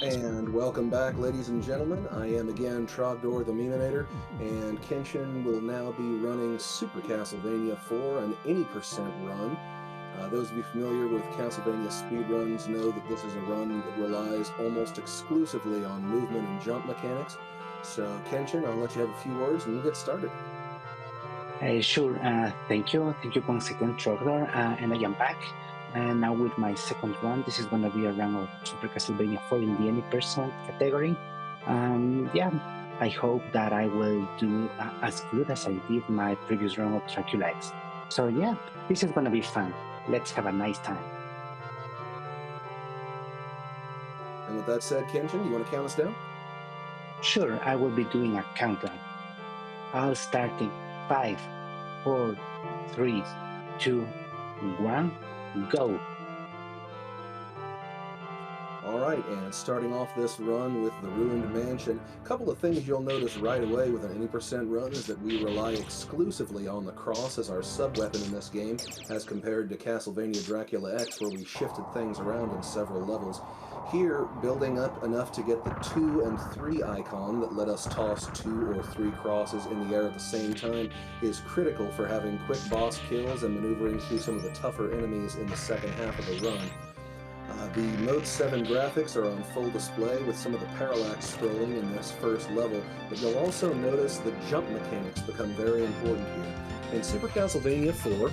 And welcome back, ladies and gentlemen. I am again Trogdor the Memenator, and Kenshin will now be running Super Castlevania 4, an any percent run. Those of you familiar with Castlevania speedruns know that this is a run that relies almost exclusively on movement and jump mechanics. So, Kenshin, I'll let you have a few words and we'll get started. Sure, thank you. Thank you once again, Trogdor. And I am back. And now with my second run, this is going to be a run of Super Castlevania 4 in the any percent category. Yeah, I hope that I will do as good as I did my previous run of Dracula X. So yeah, this is going to be fun. Let's have a nice time. And with that said, Kenshin, do you want to count us down? Sure, I will be doing a countdown. I'll start in 5, 4, 3, 2, 1, go. Alright, and starting off this run with the Ruined Mansion, a couple of things you'll notice right away with an any percent run is that we rely exclusively on the cross as our sub-weapon in this game, as compared to Castlevania Dracula X, where we shifted things around in several levels. Here, building up enough to get the 2 and 3 icon that let us toss 2 or 3 crosses in the air at the same time is critical for having quick boss kills and maneuvering through some of the tougher enemies in the second half of the run. The Mode 7 graphics are on full display with some of the parallax scrolling in this first level, but you'll also notice the jump mechanics become very important here. In Super Castlevania 4,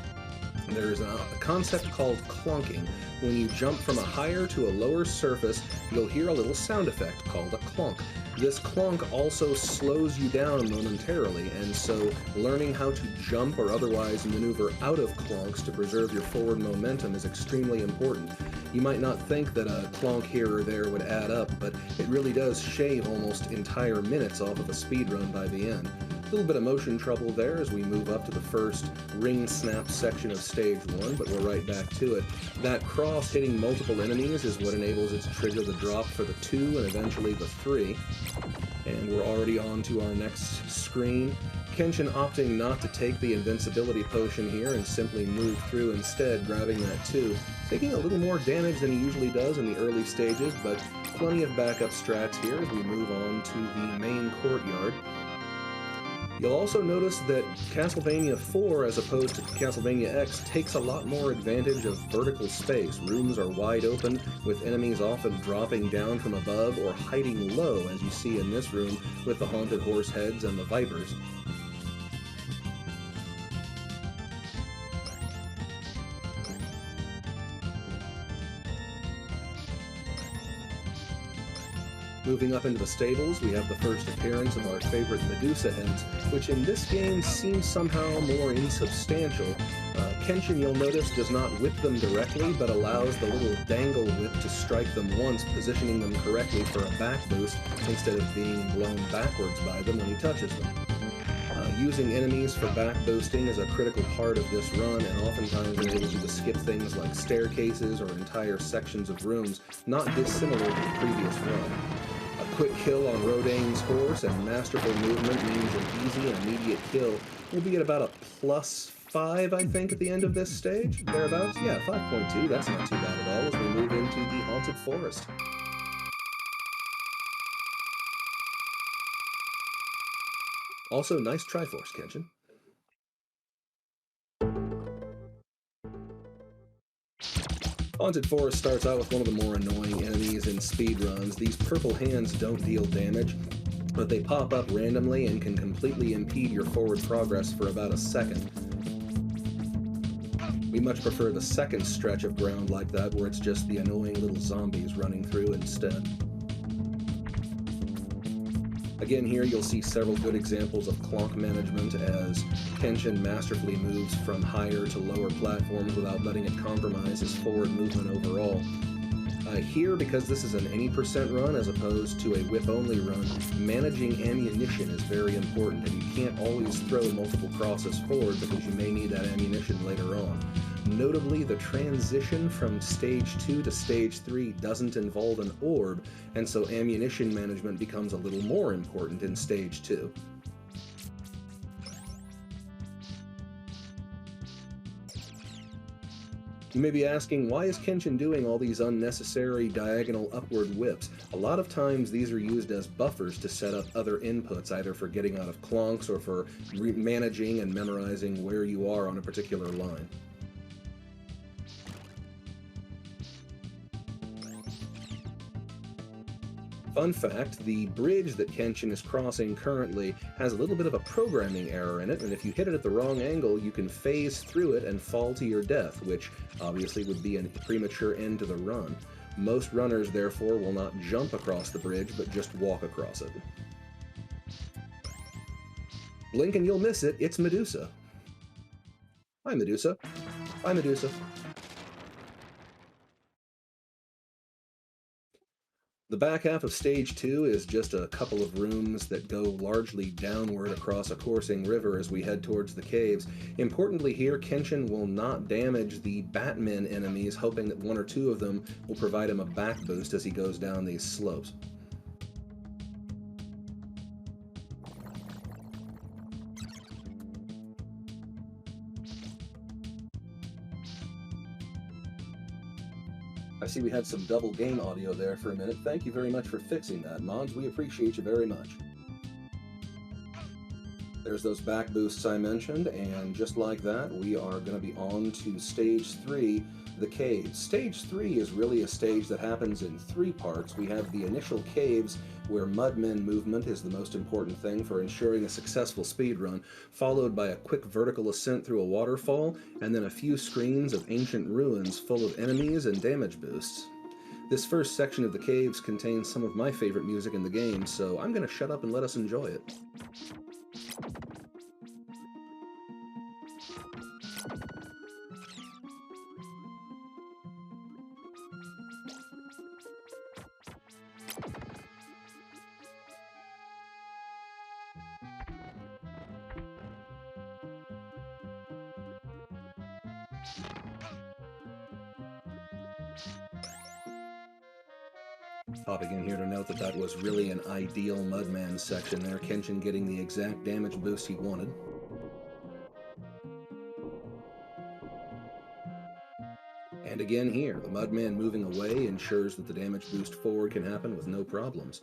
there's a concept called clonking. When you jump from a higher to a lower surface, you'll hear a little sound effect called a clonk. This clonk also slows you down momentarily, and so learning how to jump or otherwise maneuver out of clonks to preserve your forward momentum is extremely important. You might not think that a clonk here or there would add up, but it really does shave almost entire minutes off of a speedrun by the end. A little bit of motion trouble there as we move up to the first ring snap section of stage 1, but we're right back to it. That cross hitting multiple enemies is what enables it to trigger the drop for the 2 and eventually the 3. And we're already on to our next screen. Kenshin opting not to take the invincibility potion here and simply move through instead, grabbing that 2. Taking a little more damage than he usually does in the early stages, but plenty of backup strats here as we move on to the main courtyard. You'll also notice that Castlevania 4, as opposed to Castlevania X, takes a lot more advantage of vertical space. Rooms are wide open, with enemies often dropping down from above or hiding low, as you see in this room with the haunted horse heads and the vipers. Moving up into the stables, we have the first appearance of our favorite Medusa heads, which in this game seems somehow more insubstantial. Kenshin, you'll notice, does not whip them directly, but allows the little dangle whip to strike them once, positioning them correctly for a back boost, instead of being blown backwards by them when he touches them. Using enemies for back boosting is a critical part of this run, and oftentimes enables you to skip things like staircases or entire sections of rooms, not dissimilar to the previous run. A quick kill on Rodane's horse and masterful movement means an easy and immediate kill. We'll be at about a +5, I think, at the end of this stage. Thereabouts? Yeah, 5.2. That's not too bad at all as we move into the Haunted Forest. Also, nice Triforce, Kenshin. Haunted Forest starts out with one of the more annoying enemies in speedruns. These purple hands don't deal damage, but they pop up randomly and can completely impede your forward progress for about a second. We much prefer the second stretch of ground like that, where it's just the annoying little zombies running through instead. Again, here you'll see several good examples of clonk management as Kenshin masterfully moves from higher to lower platforms without letting it compromise his forward movement overall. Here, because this is an any percent run as opposed to a whip-only run, managing ammunition is very important, and you can't always throw multiple crosses forward because you may need that ammunition later on. Notably, the transition from Stage 2 to Stage 3 doesn't involve an orb, and so ammunition management becomes a little more important in Stage 2. You may be asking, why is Kenshin doing all these unnecessary diagonal upward whips? A lot of times these are used as buffers to set up other inputs, either for getting out of clonks or for managing and memorizing where you are on a particular line. Fun fact, the bridge that Kenshin is crossing currently has a little bit of a programming error in it, and if you hit it at the wrong angle, you can phase through it and fall to your death, which obviously would be a premature end to the run. Most runners, therefore, will not jump across the bridge, but just walk across it. Blink and you'll miss it, it's Medusa. Hi, Medusa. Bye, Medusa. The back half of Stage 2 is just a couple of rooms that go largely downward across a coursing river as we head towards the caves. Importantly here, Kenshin will not damage the Batman enemies, hoping that one or two of them will provide him a back boost as he goes down these slopes. I see we had some double game audio there for a minute. Thank you very much for fixing that, Mods. We appreciate you very much. There's those back boosts I mentioned, and just like that, we are going to be on to Stage 3, the caves. Stage 3 is really a stage that happens in 3 parts. We have the initial caves, where Mudmen movement is the most important thing for ensuring a successful speedrun, followed by a quick vertical ascent through a waterfall, and then a few screens of ancient ruins full of enemies and damage boosts. This first section of the caves contains some of my favorite music in the game, so I'm going to shut up and let us enjoy it. Popping in here to note that that was really an ideal Mudman section there, Kenshin getting the exact damage boost he wanted. And again here, the Mudman moving away ensures that the damage boost forward can happen with no problems.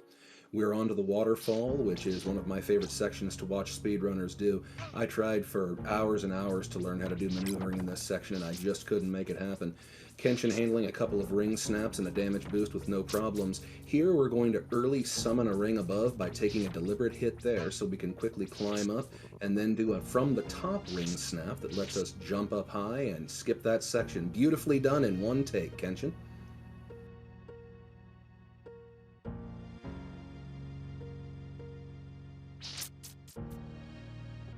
We're onto the waterfall, which is one of my favorite sections to watch speedrunners do. I tried for hours and hours to learn how to do maneuvering in this section, and I just couldn't make it happen. Kenshin handling a couple of ring snaps and a damage boost with no problems. Here we're going to early summon a ring above by taking a deliberate hit there so we can quickly climb up, and then do a from the top ring snap that lets us jump up high and skip that section. Beautifully done in one take, Kenshin.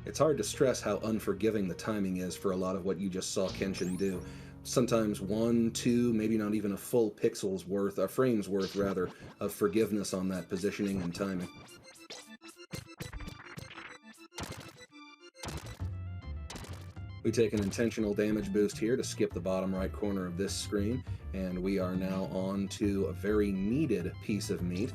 It's hard to stress how unforgiving the timing is for a lot of what you just saw Kenshin do. Sometimes 1, 2, maybe not even a full pixel's worth, a frame's worth rather, of forgiveness on that positioning and timing. We take an intentional damage boost here to skip the bottom right corner of this screen, and we are now on to a very needed piece of meat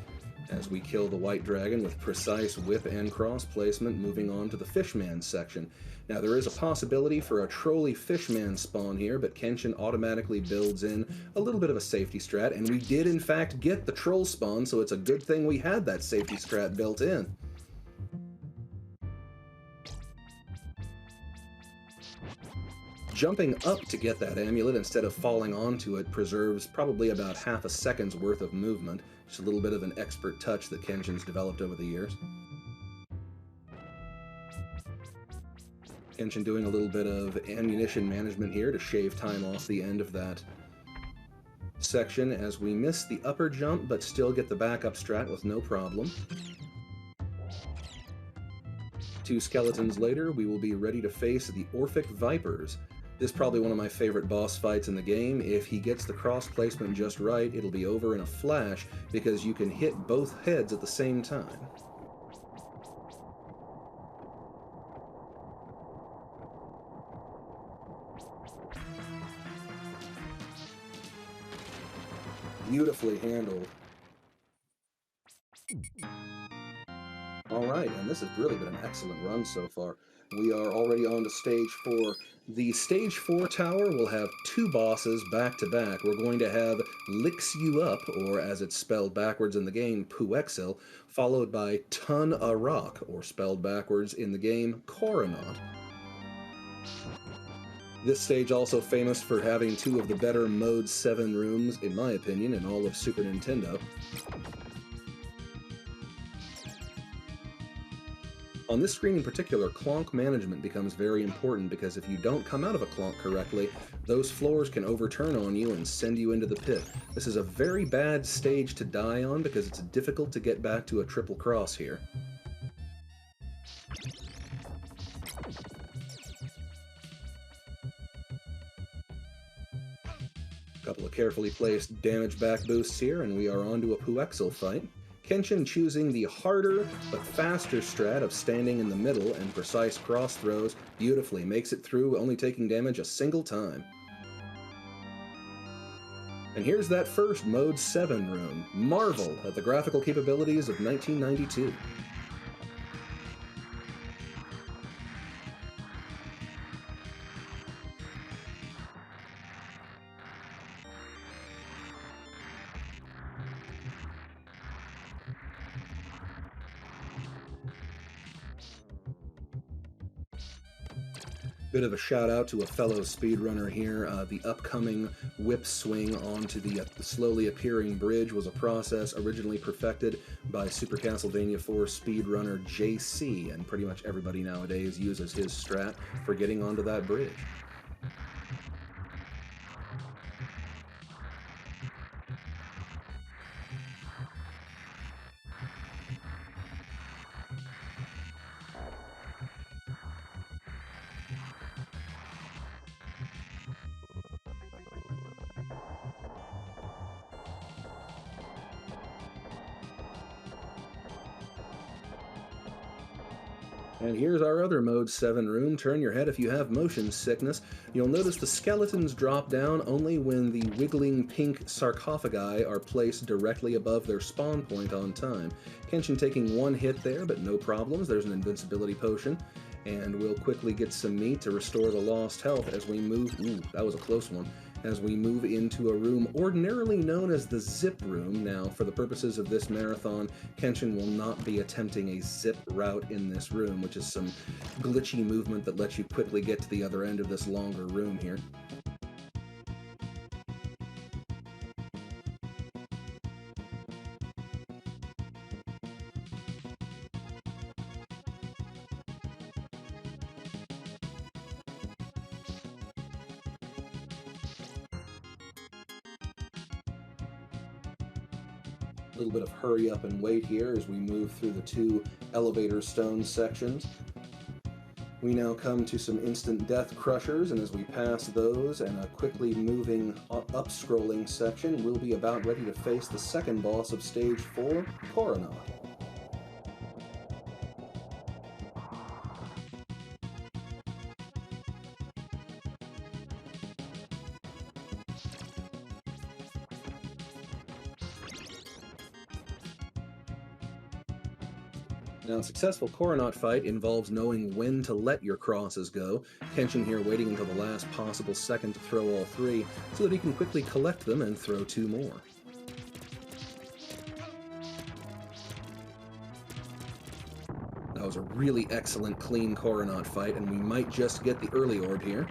as we kill the white dragon with precise whip and cross placement, moving on to the fishman section. Now there is a possibility for a trolley fishman spawn here, but Kenshin automatically builds in a little bit of a safety strat, and we did in fact get the troll spawn, so it's a good thing we had that safety strat built in. Jumping up to get that amulet instead of falling onto it preserves probably about half a second's worth of movement. Just a little bit of an expert touch that Kenshin's developed over the years. Kenshin doing a little bit of ammunition management here to shave time off the end of that section as we miss the upper jump but still get the backup strat with no problem. 2 skeletons later, we will be ready to face the Orphic Vipers. This is probably one of my favorite boss fights in the game. If he gets the cross placement just right, it'll be over in a flash because you can hit both heads at the same time. Beautifully handled. Alright, and this has really been an excellent run so far. We are already on to Stage 4, The Stage 4 tower will have two bosses back to back. We're going to have Licks You Up, or as it's spelled backwards in the game, Puexil, followed by Ton A Rock, or spelled backwards in the game, Coronaut. This stage also famous for having two of the better Mode 7 rooms, in my opinion, in all of Super Nintendo. On this screen in particular, clonk management becomes very important because if you don't come out of a clonk correctly, those floors can overturn on you and send you into the pit. This is a very bad stage to die on because it's difficult to get back to a triple cross here. A couple of carefully placed damage back boosts here, and we are onto a Puexil fight. Kenshin choosing the harder but faster strat of standing in the middle and precise cross throws beautifully, makes it through only taking damage a single time. And here's that first Mode 7 room. Marvel at the graphical capabilities of 1992. Bit of a shout out to a fellow speedrunner here. The upcoming whip swing onto the slowly appearing bridge was a process originally perfected by Super Castlevania 4 speedrunner JC, and pretty much everybody nowadays uses his strat for getting onto that bridge. And here's our other Mode 7 room. Turn your head if you have motion sickness. You'll notice the skeletons drop down only when the wiggling pink sarcophagi are placed directly above their spawn point on time. Kenshin taking one hit there, but no problems. There's an invincibility potion. And we'll quickly get some meat to restore the lost health as we move... Ooh, that was a close one. As we move into a room ordinarily known as the zip room. Now, for the purposes of this marathon, Kenshin will not be attempting a zip route in this room, which is some glitchy movement that lets you quickly get to the other end of this longer room here. A little bit of hurry up and wait here as we move through the two elevator stone sections. We now come to some instant death crushers, and as we pass those and a quickly moving up-scrolling section, we'll be about ready to face the second boss of Stage 4, Coronaut. Now, a successful Coronaut fight involves knowing when to let your crosses go. Kenshin here waiting until the last possible second to throw all three, so that he can quickly collect them and throw two more. That was a really excellent, clean Coronaut fight, and we might just get the early orb here.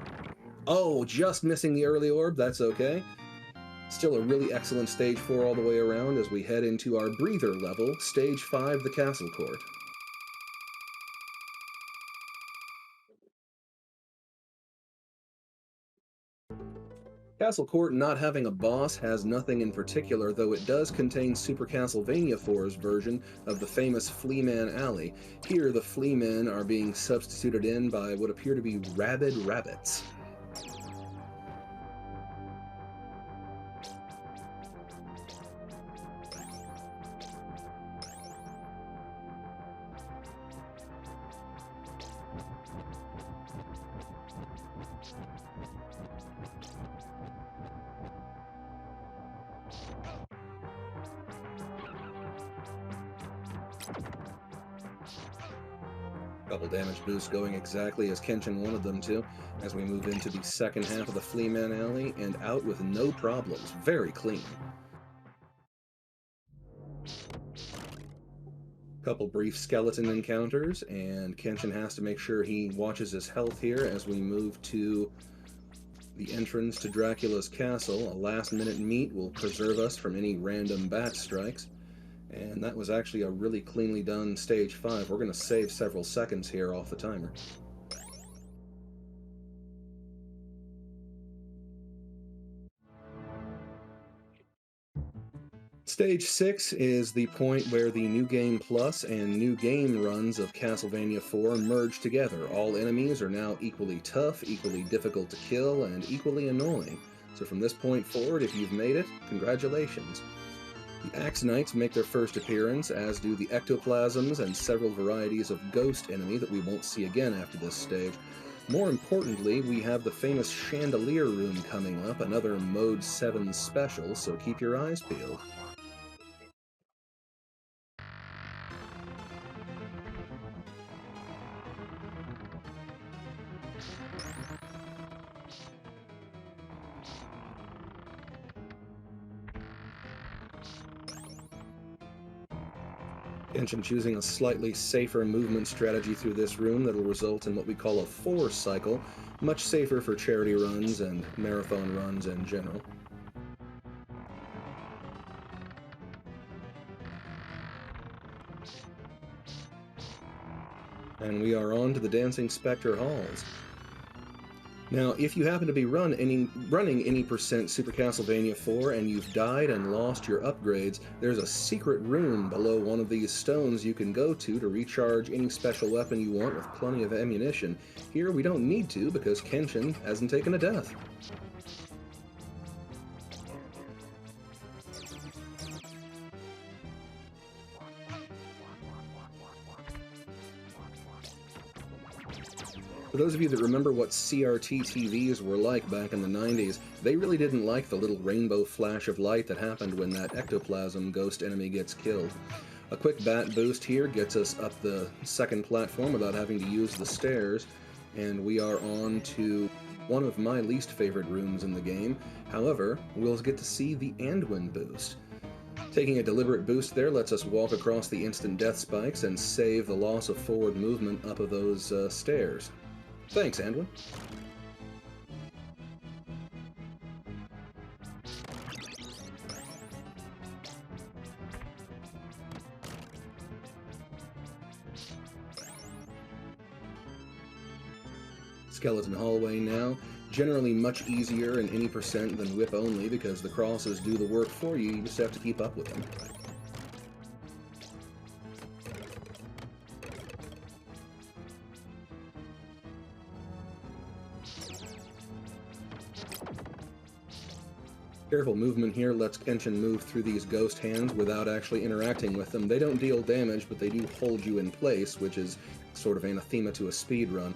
Oh, just missing the early orb, that's okay. Still a really excellent Stage 4 all the way around as we head into our breather level, Stage 5, the Castle Court. Castle Court not having a boss has nothing in particular, though it does contain Super Castlevania 4's version of the famous Fleaman Alley. Here, the Fleamen are being substituted in by what appear to be rabid rabbits. Couple damage boosts going exactly as Kenshin wanted them to, as we move into the second half of the Fleaman Alley, and out with no problems. Very clean. Couple brief skeleton encounters, and Kenshin has to make sure he watches his health here as we move to the entrance to Dracula's castle. A last-minute meet will preserve us from any random bat strikes. And that was actually a really cleanly done stage 5. We're going to save several seconds here off the timer. Stage 6 is the point where the New Game Plus and New Game runs of Castlevania 4 merge together. All enemies are now equally tough, equally difficult to kill, and equally annoying. So from this point forward, if you've made it, congratulations. The Axe Knights make their first appearance, as do the Ectoplasms and several varieties of ghost enemy that we won't see again after this stage. More importantly, we have the famous Chandelier Room coming up, another Mode 7 special, so keep your eyes peeled. Kenshin choosing a slightly safer movement strategy through this room that'll result in what we call a 4 cycle, much safer for charity runs and marathon runs in general. And we are on to the Dancing Spectre Halls. Now, if you happen to be running any percent Super Castlevania 4 and you've died and lost your upgrades, there's a secret room below one of these stones you can go to recharge any special weapon you want with plenty of ammunition. Here we don't need to because Kenshin hasn't taken a death. For those of you that remember what CRT TVs were like back in the 90s, they really didn't like the little rainbow flash of light that happened when that ectoplasm ghost enemy gets killed. A quick bat boost here gets us up the second platform without having to use the stairs, and we are on to one of my least favorite rooms in the game. However, we'll get to see the Anduin boost. Taking a deliberate boost there lets us walk across the instant death spikes and save the loss of forward movement up of those stairs. Thanks, Anduin. Skeleton hallway now. Generally much easier in any percent than whip only because the crosses do the work for you, you just have to keep up with them. Careful movement here lets Kenshin move through these ghost hands without actually interacting with them. They don't deal damage, but they do hold you in place, which is sort of anathema to a speedrun.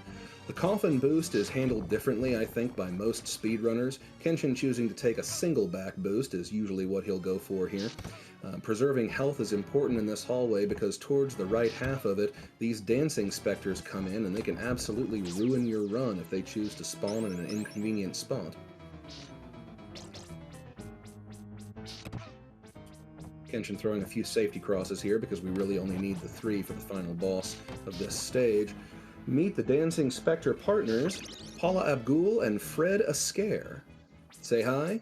The coffin boost is handled differently, I think, by most speedrunners. Kenshin choosing to take a single back boost is usually what he'll go for here. Preserving health is important in this hallway because towards the right half of it, these dancing specters come in and they can absolutely ruin your run if they choose to spawn in an inconvenient spot. Kenshin throwing a few safety crosses here because we really only need the 3 for the final boss of this stage. Meet the Dancing Spectre partners, Paula Abgul and Fred Askare. Say hi,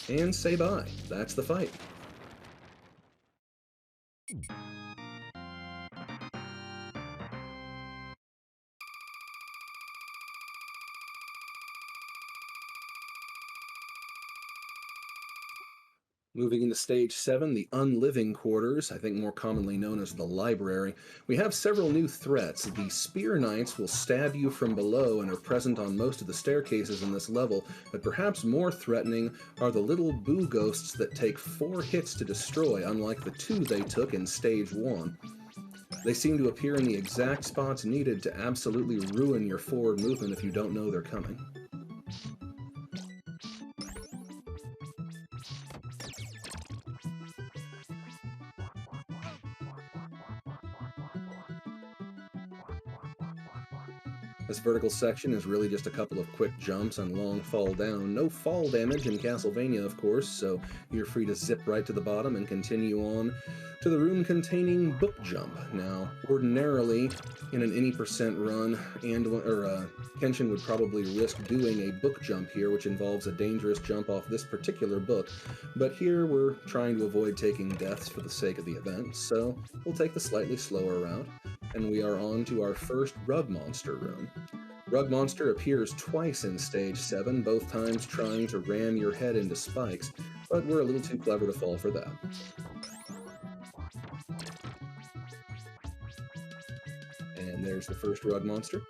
and say bye. That's the fight. Moving into Stage 7, the Unliving Quarters, I think more commonly known as the Library, we have several new threats. The Spear Knights will stab you from below and are present on most of the staircases in this level, but perhaps more threatening are the little boo ghosts that take 4 hits to destroy, unlike the 2 they took in Stage 1. They seem to appear in the exact spots needed to absolutely ruin your forward movement if you don't know they're coming. This vertical section is really just a couple of quick jumps and long fall down. No fall damage in Castlevania, of course, so you're free to zip right to the bottom and continue on to the room containing book jump. Now, ordinarily, in an any percent run, Kenshin would probably risk doing a book jump here, which involves a dangerous jump off this particular book, but here we're trying to avoid taking deaths for the sake of the event, so we'll take the slightly slower route, and we are on to our first Rug Monster rune. Rug Monster appears twice in Stage 7, both times trying to ram your head into spikes, but we're a little too clever to fall for that. And there's the first Rug Monster.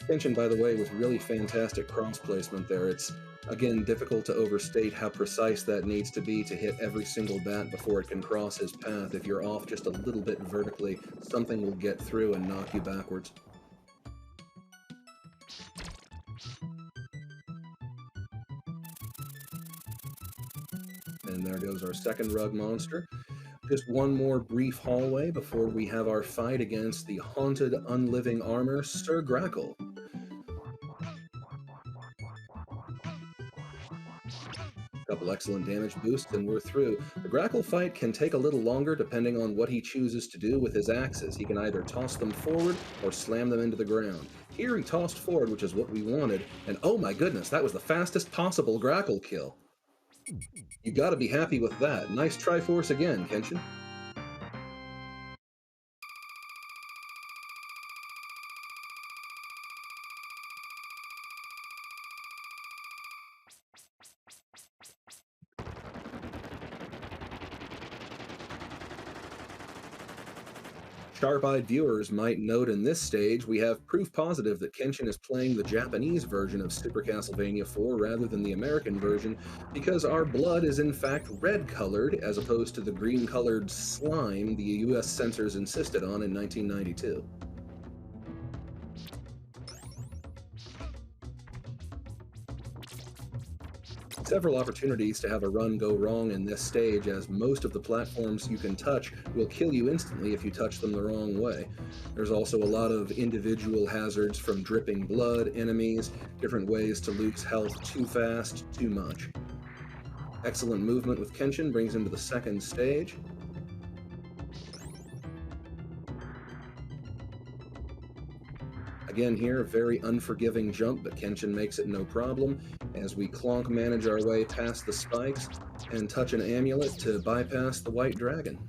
Kenshin, by the way, with really fantastic cross placement there. It's, again, difficult to overstate how precise that needs to be to hit every single bat before it can cross his path. If you're off just a little bit vertically, something will get through and knock you backwards. And there goes our second Rug Monster. Just one more brief hallway before we have our fight against the haunted, unliving armor, Sir Grackle. Couple excellent damage boosts and we're through. The Grackle fight can take a little longer depending on what he chooses to do with his axes. He can either toss them forward or slam them into the ground. Here he tossed forward, which is what we wanted, and oh my goodness, that was the fastest possible Grackle kill. You gotta be happy with that. Nice Triforce again, Kenshin. Sharp-eyed viewers might note in this stage we have proof positive that Kenshin is playing the Japanese version of Super Castlevania 4 rather than the American version, because our blood is in fact red-colored as opposed to the green-colored slime the US censors insisted on in 1992. Several opportunities to have a run go wrong in this stage, as most of the platforms you can touch will kill you instantly if you touch them the wrong way. There's also a lot of individual hazards from dripping blood, enemies, different ways to lose health too fast, too much. Excellent movement with Kenshin brings him to the second stage. Again here, very unforgiving jump, but Kenshin makes it no problem as we clonk manage our way past the spikes and touch an amulet to bypass the white dragon.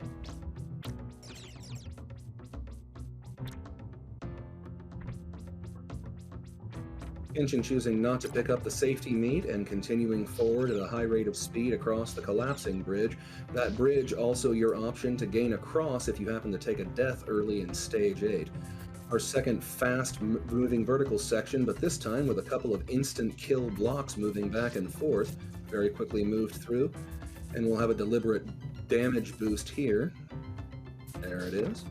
Kenshin choosing not to pick up the safety meat and continuing forward at a high rate of speed across the collapsing bridge. That bridge also your option to gain across if you happen to take a death early in Stage 8. Our second fast-moving vertical section, but this time with a couple of instant kill blocks moving back and forth, very quickly moved through, and we'll have a deliberate damage boost here. There it is.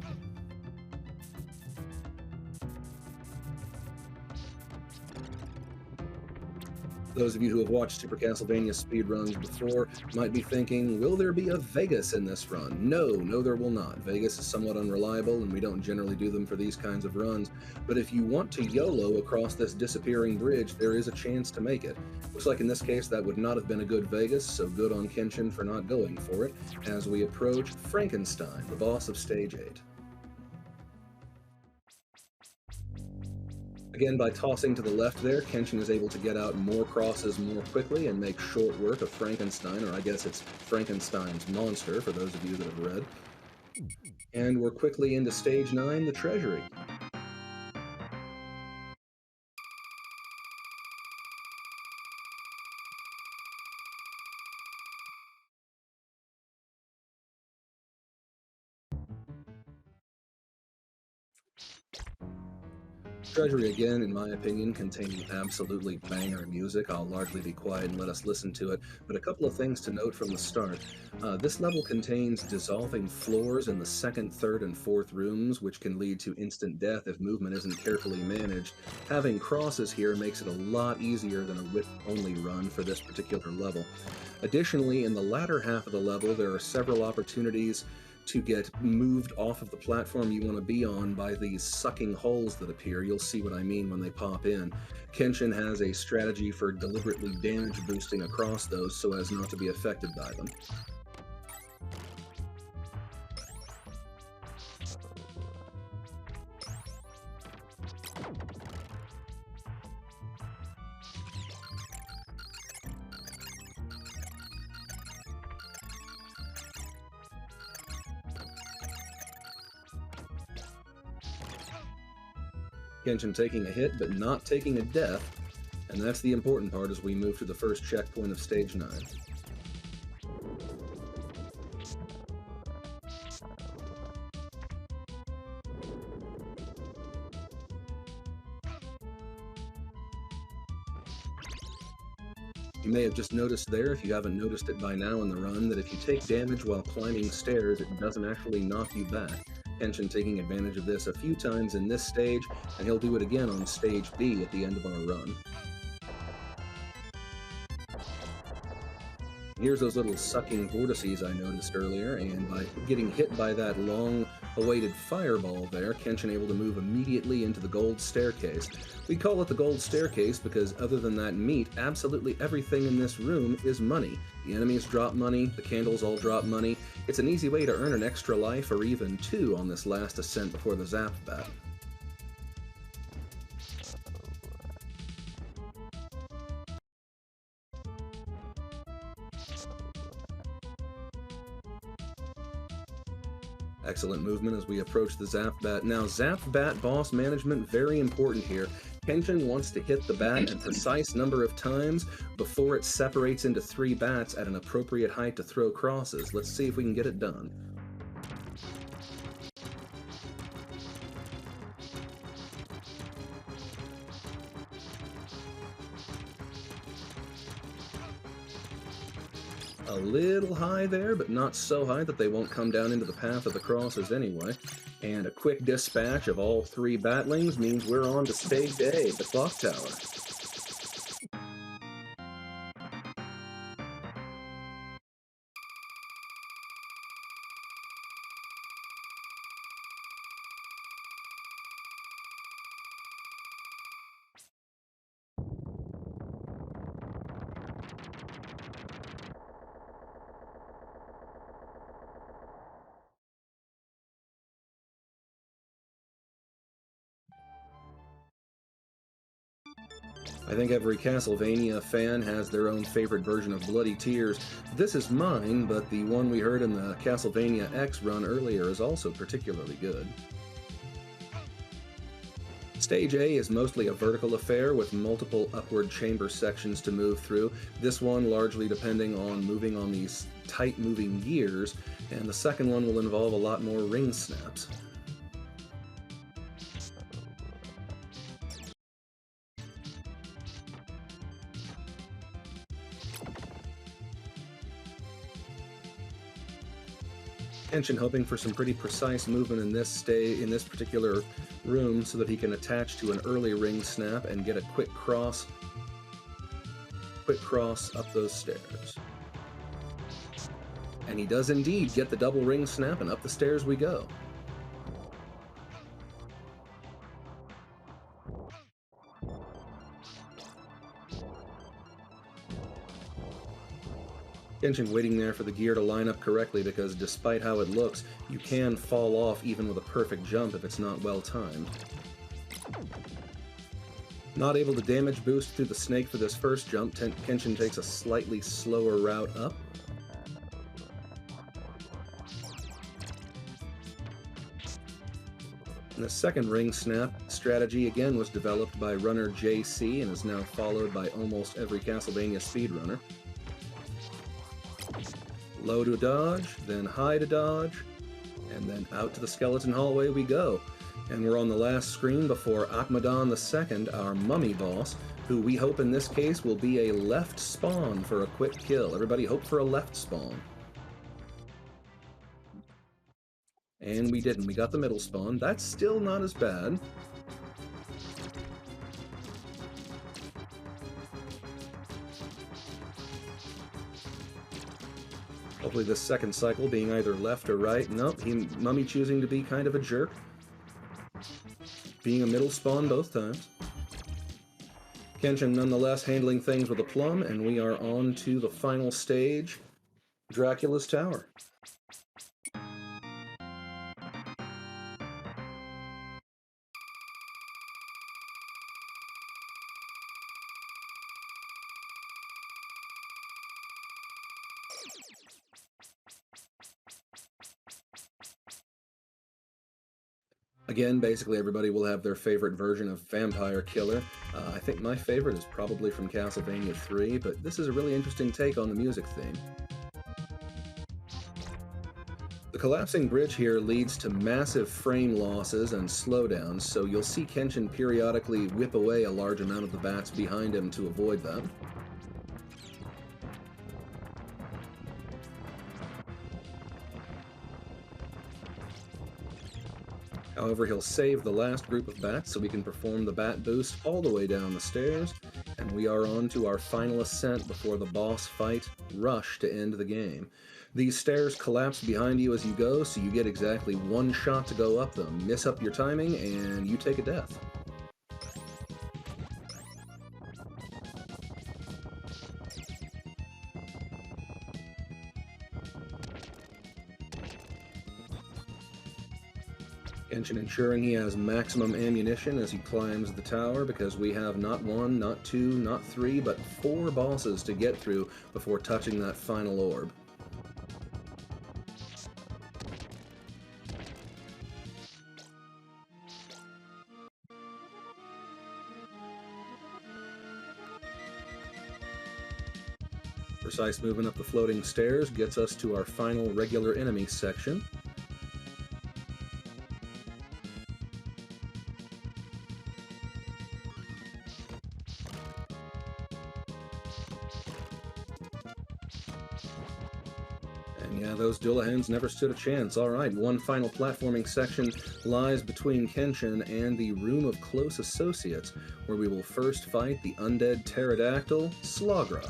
Those of you who have watched Super Castlevania speedruns before might be thinking, will there be a Vegas in this run? No, there will not. Vegas is somewhat unreliable, and we don't generally do them for these kinds of runs. But if you want to YOLO across this disappearing bridge, there is a chance to make it. Looks like in this case that would not have been a good Vegas, so good on Kenshin for not going for it, as we approach Frankenstein, the boss of Stage 8. Again, by tossing to the left there, Kenshin is able to get out more crosses more quickly and make short work of Frankenstein, or I guess it's Frankenstein's monster, for those of you that have read. And we're quickly into Stage 9, the Treasury. Treasury, again, in my opinion, containing absolutely banger music. I'll largely be quiet and let us listen to it, but a couple of things to note from the start. This level contains dissolving floors in the second, third, and fourth rooms, which can lead to instant death if movement isn't carefully managed. Having crosses here makes it a lot easier than a width-only run for this particular level. Additionally, in the latter half of the level, there are several opportunities to get moved off of the platform you want to be on by these sucking holes that appear. You'll see what I mean when they pop in. Kenshin has a strategy for deliberately damage boosting across those so as not to be affected by them. Kenshin taking a hit, but not taking a death, and that's the important part as we move to the first checkpoint of Stage 9. You may have just noticed there, if you haven't noticed it by now in the run, that if you take damage while climbing stairs, it doesn't actually knock you back. Kenshin taking advantage of this a few times in this stage, and he'll do it again on Stage B at the end of our run. Here's those little sucking vortices I noticed earlier, and by getting hit by that long-awaited fireball there, Kenshin able to move immediately into the gold staircase. We call it the gold staircase because other than that meat, absolutely everything in this room is money. The enemies drop money, the candles all drop money. It's an easy way to earn an extra life or even 2 on this last ascent before the Zap Bat. Excellent movement as we approach the Zap Bat. Now, Zap Bat boss management, very important here. Kenshin wants to hit the bat a precise number of times before it separates into 3 bats at an appropriate height to throw crosses. Let's see if we can get it done. A little high there, but not so high that they won't come down into the path of the crosses anyway. And a quick dispatch of all 3 batlings means we're on to Stage A, the Clock Tower. I think every Castlevania fan has their own favorite version of Bloody Tears. This is mine, but the one we heard in the Castlevania X run earlier is also particularly good. Stage A is mostly a vertical affair with multiple upward chamber sections to move through, this one largely depending on moving on these tight moving gears, and the second one will involve a lot more ring snaps. Kenshin hoping for some pretty precise movement in this particular room so that he can attach to an early ring snap and get a quick cross up those stairs. And he does indeed get the double ring snap, and up the stairs we go. Kenshin waiting there for the gear to line up correctly because despite how it looks, you can fall off even with a perfect jump if it's not well timed. Not able to damage boost through the snake for this first jump, Kenshin takes a slightly slower route up. And the second ring snap strategy again was developed by runner JC and is now followed by almost every Castlevania speedrunner. Low to dodge, then high to dodge, and then out to the skeleton hallway we go. And we're on the last screen before Akmadan II, our mummy boss, who we hope in this case will be a left spawn for a quick kill. Everybody hope for a left spawn. And we didn't. We got the middle spawn. That's still not as bad. Hopefully this second cycle being either left or right. Nope, Mummy choosing to be kind of a jerk. Being a middle spawn both times. Kenshin nonetheless handling things with aplomb, and we are on to the final stage, Dracula's Tower. Again, basically everybody will have their favorite version of Vampire Killer. I think my favorite is probably from Castlevania 3, but this is a really interesting take on the music theme. The collapsing bridge here leads to massive frame losses and slowdowns, so you'll see Kenshin periodically whip away a large amount of the bats behind him to avoid them. However, he'll save the last group of bats so we can perform the bat boost all the way down the stairs, and we are on to our final ascent before the boss fight, Rush, to end the game. These stairs collapse behind you as you go, so you get exactly one shot to go up them. Miss up your timing, and you take a death. Kenshin ensuring he has maximum ammunition as he climbs the tower, because we have not one, not two, not three, but 4 bosses to get through before touching that final orb. Precise movement up the floating stairs gets us to our final regular enemy section. And yeah, those Dullahans never stood a chance. Alright, one final platforming section lies between Kenshin and the Room of Close Associates, where we will first fight the undead pterodactyl, Slogra.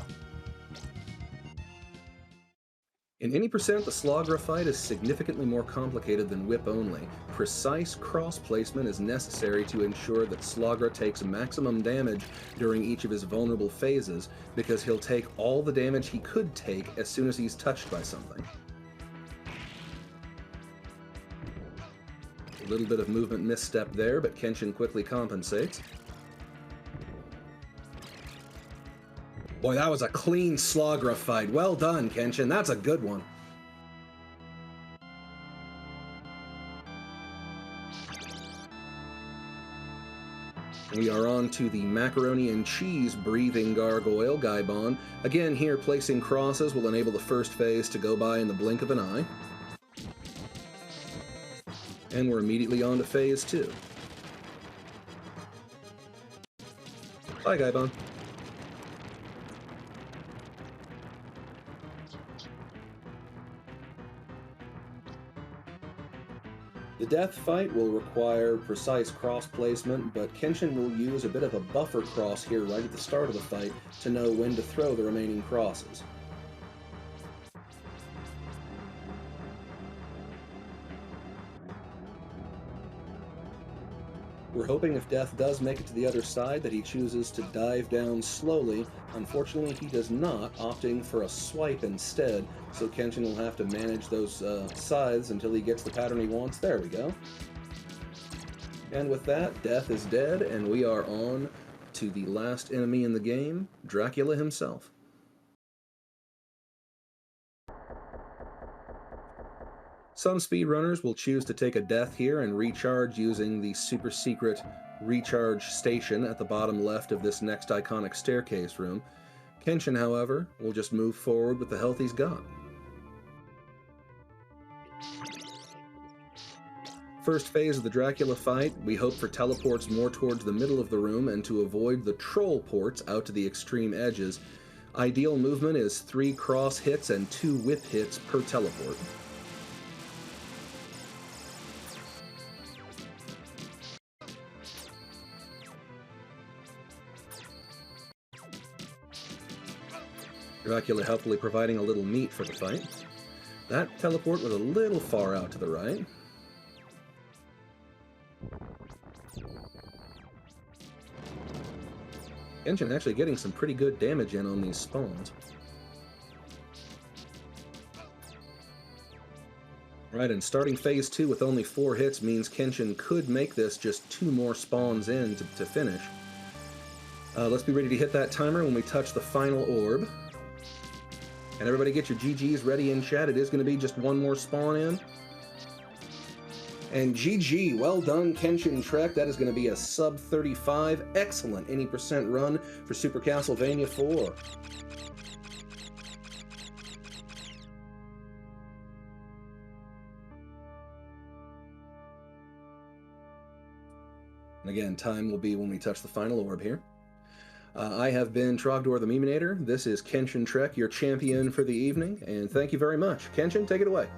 In any percent, the Slogra fight is significantly more complicated than whip only. Precise cross placement is necessary to ensure that Slogra takes maximum damage during each of his vulnerable phases, because he'll take all the damage he could take as soon as he's touched by something. A little bit of movement misstep there, but Kenshin quickly compensates. Boy, that was a clean Slogra fight. Well done, Kenshin. That's a good one. We are on to the macaroni and cheese breathing gargoyle, Gaibon. Again, here placing crosses will enable the first phase to go by in the blink of an eye. And we're immediately on to phase 2. Bye, Gaibon. The death fight will require precise cross placement, but Kenshin will use a bit of a buffer cross here right at the start of the fight to know when to throw the remaining crosses. We're hoping if Death does make it to the other side that he chooses to dive down slowly. Unfortunately, he does not, opting for a swipe instead, so Kenshin will have to manage those scythes until he gets the pattern he wants. There we go. And with that, Death is dead, and we are on to the last enemy in the game, Dracula himself. Some speedrunners will choose to take a death here and recharge using the super secret recharge station at the bottom left of this next iconic staircase room. Kenshin, however, will just move forward with the health he's got. First phase of the Dracula fight, we hope for teleports more towards the middle of the room and to avoid the troll ports out to the extreme edges. Ideal movement is 3 cross hits and 2 whip hits per teleport. Dracula helpfully providing a little meat for the fight. That teleport was a little far out to the right. Kenshin actually getting some pretty good damage in on these spawns. Right, and starting phase 2 with only 4 hits means Kenshin could make this just 2 more spawns in to finish. Let's be ready to hit that timer when we touch the final orb. And everybody get your GGs ready in chat. It is going to be just 1 more spawn in. And GG, well done, KenshinTrek. That is going to be a sub 35. Excellent any percent run for Super Castlevania 4. And again, time will be when we touch the final orb here. I have been Trogdor the Memenator. This is KenshinTrek, your champion for the evening, and thank you very much. Kenshin, take it away.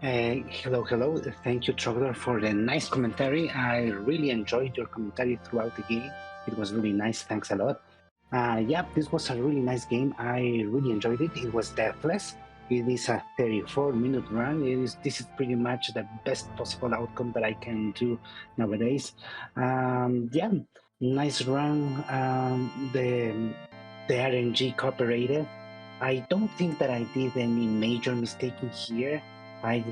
Hello. Thank you, Trogdor, for the nice commentary. I really enjoyed your commentary throughout the game. It was really nice. Thanks a lot. Yeah, this was a really nice game. I really enjoyed it. It was deathless. It is a 34-minute run. This is pretty much the best possible outcome that I can do nowadays. Yeah, nice run. The RNG cooperated. I don't think that I did any major mistake in here. I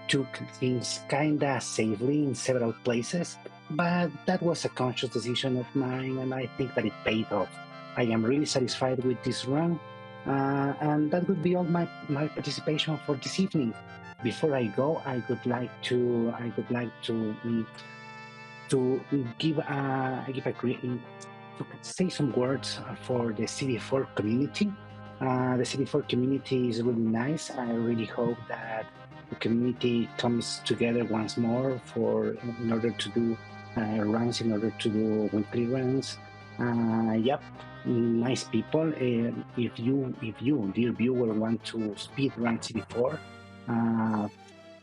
took things kinda safely in several places, but that was a conscious decision of mine, and I think that it paid off. I am really satisfied with this run, and that would be all my participation for this evening. Before I go, I would like to say some words for the CD4 community. The CD4 community is really nice. I really hope that the community comes together once more in order to do runs, in order to do weekly runs. Yep, nice people. If you, dear viewer, want to speedrun CD4,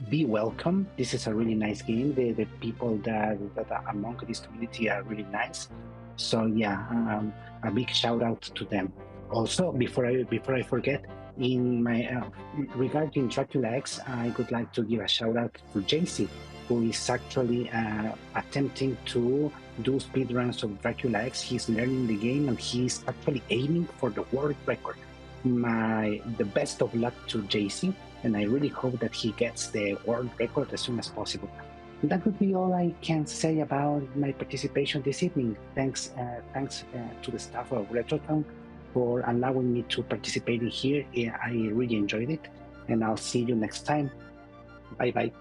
be welcome. This is a really nice game. The people that are among this community are really nice. So yeah, a big shout out to them. Also, before I forget, in my regarding Dracula X, I would like to give a shout out to JC, who is actually attempting to do speedruns of Dracula X. He's learning the game and he's actually aiming for the world record. The best of luck to JC, and I really hope that he gets the world record as soon as possible. And that would be all I can say about my participation this evening. Thanks to the staff of Retrothon for allowing me to participate in here. I really enjoyed it, and I'll see you next time. Bye bye.